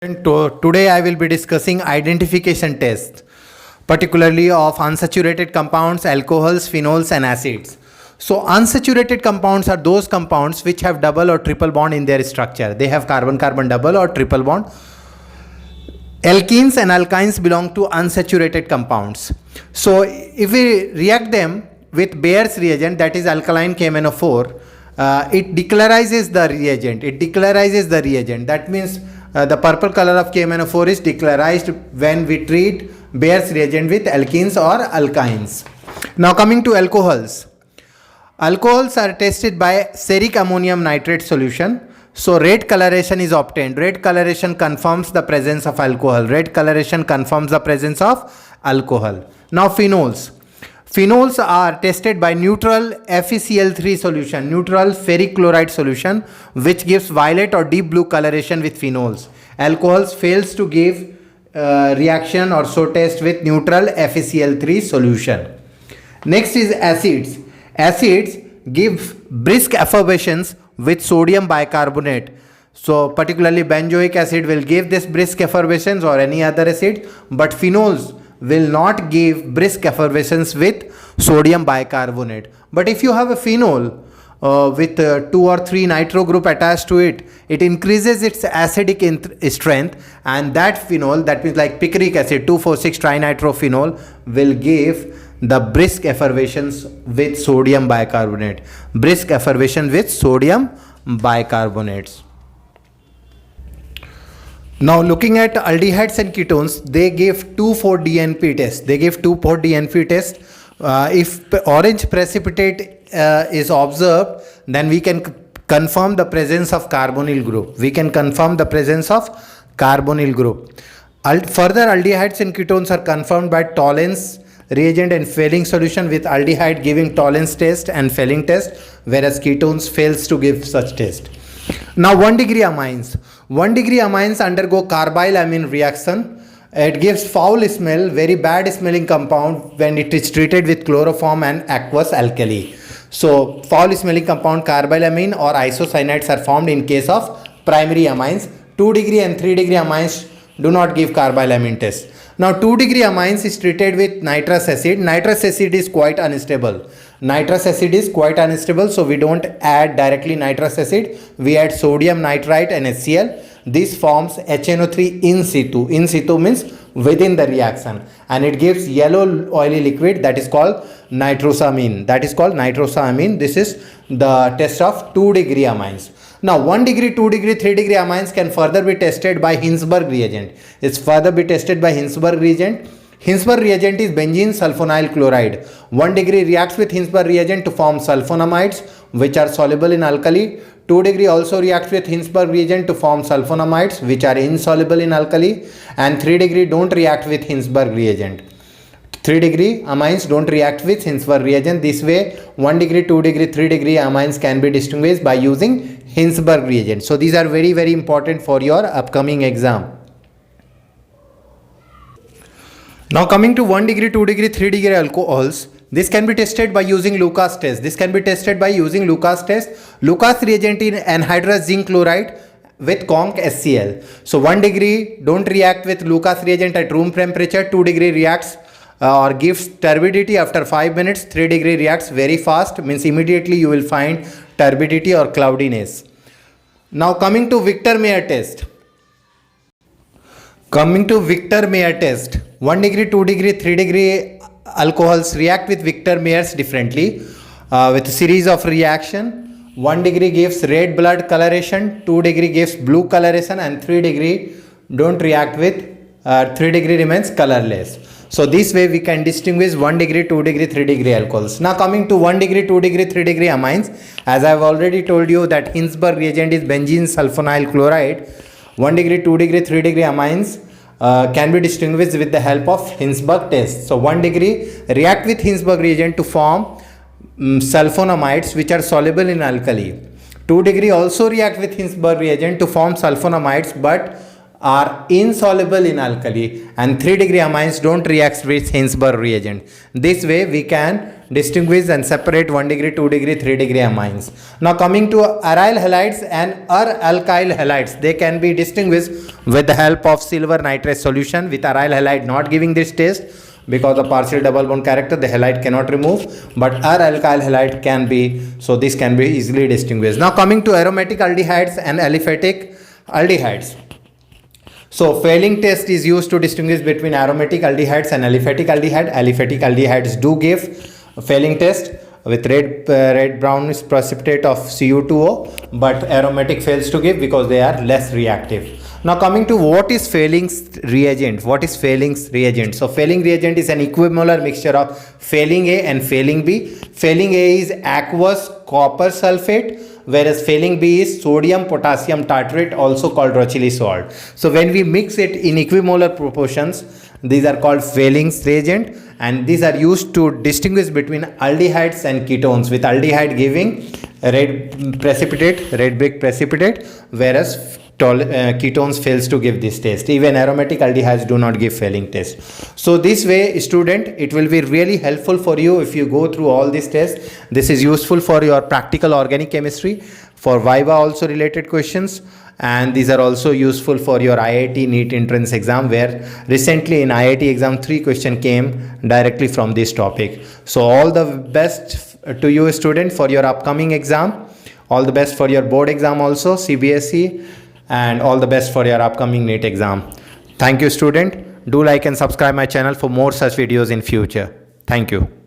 Today I will be discussing identification tests, particularly of unsaturated compounds, alcohols, phenols and acids. So unsaturated compounds are those compounds which have double or triple bond in their structure. They have carbon-carbon double or triple bond. Alkenes and alkynes belong to unsaturated compounds. So if we react them with Bayer's reagent, that is alkaline KMnO4, it decolorizes the reagent. That means the purple color of KMnO4 is decolorized when we treat Bayer's reagent with alkenes or alkynes. Now coming to alcohols. Alcohols are tested by steric ammonium nitrate solution. So red coloration is obtained. Red coloration confirms the presence of alcohol. Now phenols. Phenols are tested by neutral FeCl3 solution, neutral ferric chloride solution, which gives violet or deep blue coloration with phenols. Alcohols fails to give reaction or show test with neutral FeCl3 solution. Next is acids. Acids give brisk effervescence with sodium bicarbonate. So particularly benzoic acid will give this brisk effervescence or any other acid, but phenols will not give brisk effervescence with sodium bicarbonate. But if you have a phenol with 2 or 3 nitro group attached to it, it increases its acidic strength, and that phenol, that means like picric acid 2,4,6-trinitrophenol, will give the brisk effervescence with sodium bicarbonate. Now looking at aldehydes and ketones, they give 2,4-DNP test. If orange precipitate is observed, then we can confirm the presence of carbonyl group. Further, aldehydes and ketones are confirmed by Tollens reagent and Fehling solution, with aldehyde giving Tollens test and Fehling test, whereas ketones fails to give such test. Now 1-degree amines. 1-degree amines undergo carbylamine reaction. It gives foul smell, very bad smelling compound when it is treated with chloroform and aqueous alkali. So foul smelling compound carbylamine or isocyanates are formed in case of primary amines. 2-degree and 3-degree amines do not give carbylamine test. Now 2-degree amines is treated with nitrous acid. Nitrous acid is quite unstable. So we don't add directly nitrous acid. We add sodium nitrite and HCl. This forms HNO3 in situ. In situ means within the reaction, and it gives yellow oily liquid that is called nitrosamine. This is the test of 2-degree amines. Now 1-degree, 2-degree, 3-degree amines can further be tested by Hinsberg reagent. Hinsberg reagent is benzene sulfonyl chloride. 1-degree reacts with Hinsberg reagent to form sulfonamides, which are soluble in alkali. 2-degree also reacts with Hinsberg reagent to form sulfonamides, which are insoluble in alkali. And 3-degree don't react with Hinsberg reagent. 3-degree amines don't react with Hinsberg reagent. This way 1-degree, 2-degree, 3-degree amines can be distinguished by using Hinsberg reagent. So these are very, very important for your upcoming exam. Now coming to 1-degree, 2-degree, 3-degree alcohols, this can be tested by using Lucas test. Lucas reagent in anhydrous zinc chloride with conc HCl. So 1-degree don't react with Lucas reagent at room temperature. 2-degree reacts or gives turbidity after 5 minutes. 3-degree reacts very fast, means immediately you will find turbidity or cloudiness. Now coming to Victor-Meyer test. 1-degree, 2-degree, 3-degree alcohols react with Victor-Meyers differently with a series of reaction. 1-degree gives red blood coloration, 2-degree gives blue coloration, and 3-degree don't react with 3-degree remains colorless. So this way we can distinguish 1-degree, 2-degree, 3-degree alcohols. Now coming to 1-degree, 2-degree, 3-degree amines, as I have already told you that Hinsberg reagent is benzene sulfonyl chloride. 1-degree, 2-degree, 3-degree amines can be distinguished with the help of Hinsberg test. So 1-degree react with Hinsberg reagent to form sulfonamides, which are soluble in alkali. 2-degree also react with Hinsberg reagent to form sulfonamides, but are insoluble in alkali, and 3 degree amines don't react with Hinsberg reagent. This way we can distinguish and separate 1 degree, 2 degree, 3 degree amines. Now coming to aryl halides and alkyl halides, they can be distinguished with the help of silver nitrate solution, with aryl halide not giving this taste because of partial double bond character, the halide cannot remove, but alkyl halide can be, so this can be easily distinguished. Now coming to aromatic aldehydes and aliphatic aldehydes. So Fehling test is used to distinguish between aromatic aldehydes and aliphatic aldehyde. Aliphatic aldehydes do give Fehling test with red brownish precipitate of Cu2O, but aromatic fails to give because they are less reactive. Now coming to what is Fehling's reagent. What is Fehling's reagent? So Fehling reagent is an equimolar mixture of Fehling A and Fehling B. Fehling A is aqueous copper sulfate, whereas Fehling B is sodium potassium tartrate, also called Rochley salt. So when we mix it in equimolar proportions, these are called Fehling's reagent, and these are used to distinguish between aldehydes and ketones, with aldehyde giving red brick precipitate, whereas ketones fails to give this test. Even aromatic aldehydes do not give Fehling test. So this way, student, it will be really helpful for you if you go through all these tests. This is useful for your practical organic chemistry, for Viva also related questions, and these are also useful for your IIT NEET entrance exam, where recently in IIT exam 3 question came directly from this topic. So all the best to you, student, for your upcoming exam. All the best for your board exam also, CBSE, and all the best for your upcoming NEET exam. Thank you, student. Do like and subscribe my channel for more such videos in future. Thank you.